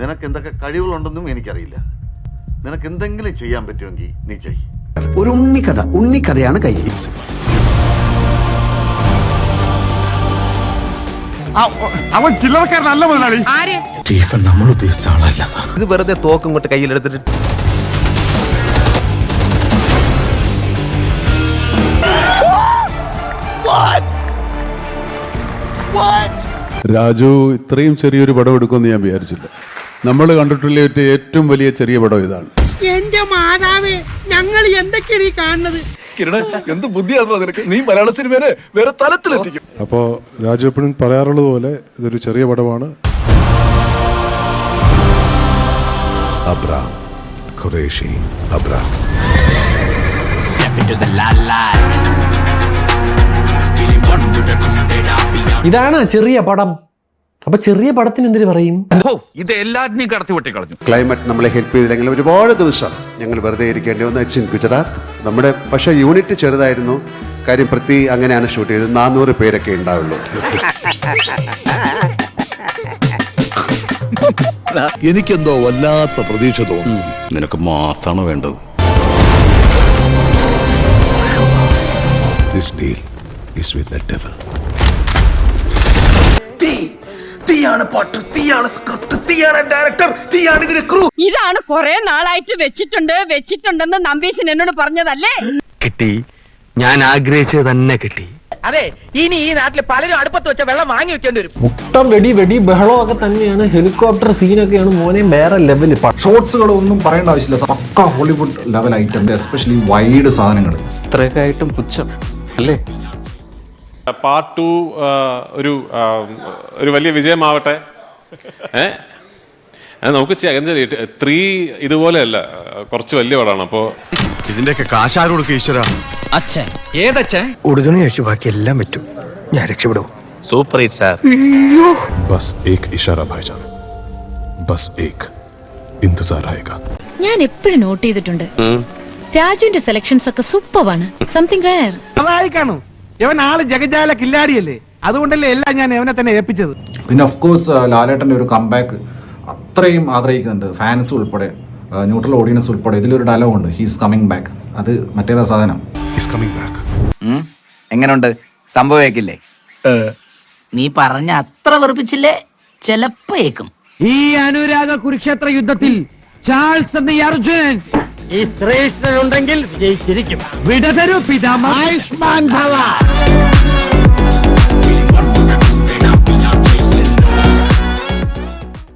നിനക്ക് എന്തൊക്കെ കഴിവുകളുണ്ടെന്നും എനിക്കറിയില്ല. നിനക്ക് എന്തെങ്കിലും ചെയ്യാൻ പറ്റുമെങ്കിൽ നീ ചെയ്. ഒരു ഉണ്ണിക്കഥയാണ് കൈ. അവൻ ചില്ലറക്കാരനല്ല മുതലാളി. സ്റ്റീഫൻ നമ്മൾ ഉദ്ദേശിച്ച ആളല്ല സാർ. ഇത് വെറുതെ തോക്കും കൊണ്ട് കയ്യിലെടുത്തിട്ട് രാജു ഇത്രയും ചെറിയൊരു പടം എടുക്കുമെന്ന് ഞാൻ വിചാരിച്ചില്ല. നമ്മൾ കണ്ടിട്ടുള്ള ഏറ്റവും വലിയ ചെറിയ പടം ഇതാണ്. എന്റെ മാതാവേ, ഞങ്ങൾ എന്തൊക്കെയാണ് ഈ കാണുന്നത്? എന്ത് ബുദ്ധിയാണോ നിനക്ക്? നീ മലയാള സിനിമയെ വേറെ തലത്തിലെത്തിക്കും. അപ്പോൾ രാജു എപ്പോഴും പറയാറുള്ളത് പോലെ ഇതൊരു ചെറിയ പടമാണ്. Abram Qureshi Abram. ഇതാണ് ചെറിയ പടം. അപ്പൊ ചെറിയ പടത്തിന് എന്തിനു പറയും? ഇത് എല്ലാത്തിനെയും കടത്തി വെട്ടി കളഞ്ഞു. ക്ലൈമറ്റ് നമ്മളെ ഹെൽപ്പ് ചെയ്തില്ലെങ്കിൽ ഒരുപാട് ദിവസം ഞങ്ങൾ വെറുതെ ഇരിക്കേണ്ടി വന്നു. It's in Gujarat. നമ്മുടെ പക്ഷേ യൂണിറ്റ് ചെറുതായിരുന്നു. കാര്യം പ്രതി അങ്ങനെയാണ് ഷൂട്ട് ചെയ്തത്. 400 പേരൊക്കെ ഉണ്ടാവുള്ളൂ. എനിക്കെന്തോ വല്ലാത്ത പ്രതീക്ഷ തോന്നുന്നു. നിനക്ക് മാസാണ് വേണ്ടത്. This deal is with the devil. തീയാണ് പാട്ട്, തീയാണ് സ്ക്രിപ്റ്റ്, തീയാണ് ഡയറക്ടർ, തീയാണ് ഇതിന്റെ ക്രൂ. ഇതാണ് കുറെ നാളായിട്ട് വെച്ചിട്ടുണ്ടെന്ന് നമ്പീശൻ എന്നോട് പറഞ്ഞതല്ലേ? കിട്ടി, ഞാൻ ആഗ്രഹിച്ചത് തന്നെ കിട്ടി. അതെ, ഇനി ഈ നാട്ടിൽ പലരും അടുപ്പത്ത് വെച്ച വെള്ളം വാങ്ങി വെക്കേണ്ടി വരും. മുട്ടം വെടി ബഹളം ഒക്കെ തന്നെയാണ്. ഹെലികോപ്റ്റർ സീനൊക്കെയാണ് മോനെ വേറെ ലെവല്. ഷോർട്സുകളൊന്നും പറയേണ്ട ആവശ്യമില്ല. പക്ക Hollywood level item, especially wide സാധനങ്ങൾ. ഇത്രയൊക്കെ ആയിട്ടും പുച്ഛം അല്ലേ? പാർട്ട് 2 ഒരു വലിയ വിജയമാവട്ടെ. നമുക്ക് 3 ഇതുപോലെയല്ല, കുറച്ച് വലിയ പടമാണ്. അപ്പോൾ ഇതിന്റെയൊക്കെ കാശാരോട് ഈശ്വര. അച്ഛൻ ഏതച്ഛൻ? ഉടുതുണി കഴിച്ചു ബാക്കി എല്ലാം പറ്റും. ഞാൻ രക്ഷപ്പെടും. Super hit sir. ബസ് ഏക് ഇഷാര ഭായിജാൻ, ബസ് ഏക് ഇന്റസാർ ആയേഗാ. ഞാൻ എപ്പോഴും നോട്ട് ചെയ്തിട്ടുണ്ട്, രാജുവിന്റെ സെലക്ഷൻസ് ഒക്കെ സൂപ്പറാണ്. Something rare. അതായി കാണും. ഇവൻ ആള് ജഗജാല കില്ലാടിയല്ലേ, അതുകൊണ്ടല്ലേ എല്ലാം ഞാൻ ഇവനെ തന്നെ ഏൽപ്പിച്ചത്. പിന്നെ ഓഫ് കോഴ്സ് ലാലേട്ടൻ്റെ ഒരു കംബാക്ക് അത്രയും ആഗ്രഹിക്കുന്നുണ്ട്. ഫാൻസ് ഉൾപ്പെടെ, ന്യൂട്രൽ ഓഡിയൻസ് ഉൾപ്പെടെ. ഇതിലൊരു ഡയലോഗ് ഉണ്ട്, ഹീസ് കമ്മിങ് ബാക്ക്. അത് മറ്റേതാ സാധനം. He's coming back. എങ്ങനുണ്ട്? സംഭവിക്കില്ലേ? നീ പറഞ്ഞ അത്ര വെറുപ്പിച്ചില്ലേ? ചെലപ്പേക്കും. ഈ അനുരാഗ കുരുക്ഷേത്ര യുദ്ധത്തിൽ ചാൾസ് എന്ന അർജുനൻ ഈ ശ്രേഷ്ഠനുണ്ടെങ്കിൽ ജയിച്ചിരിക്കും. വിടതരൂ പിതാമഹ. ആയുഷ്മാൻ ഭവ.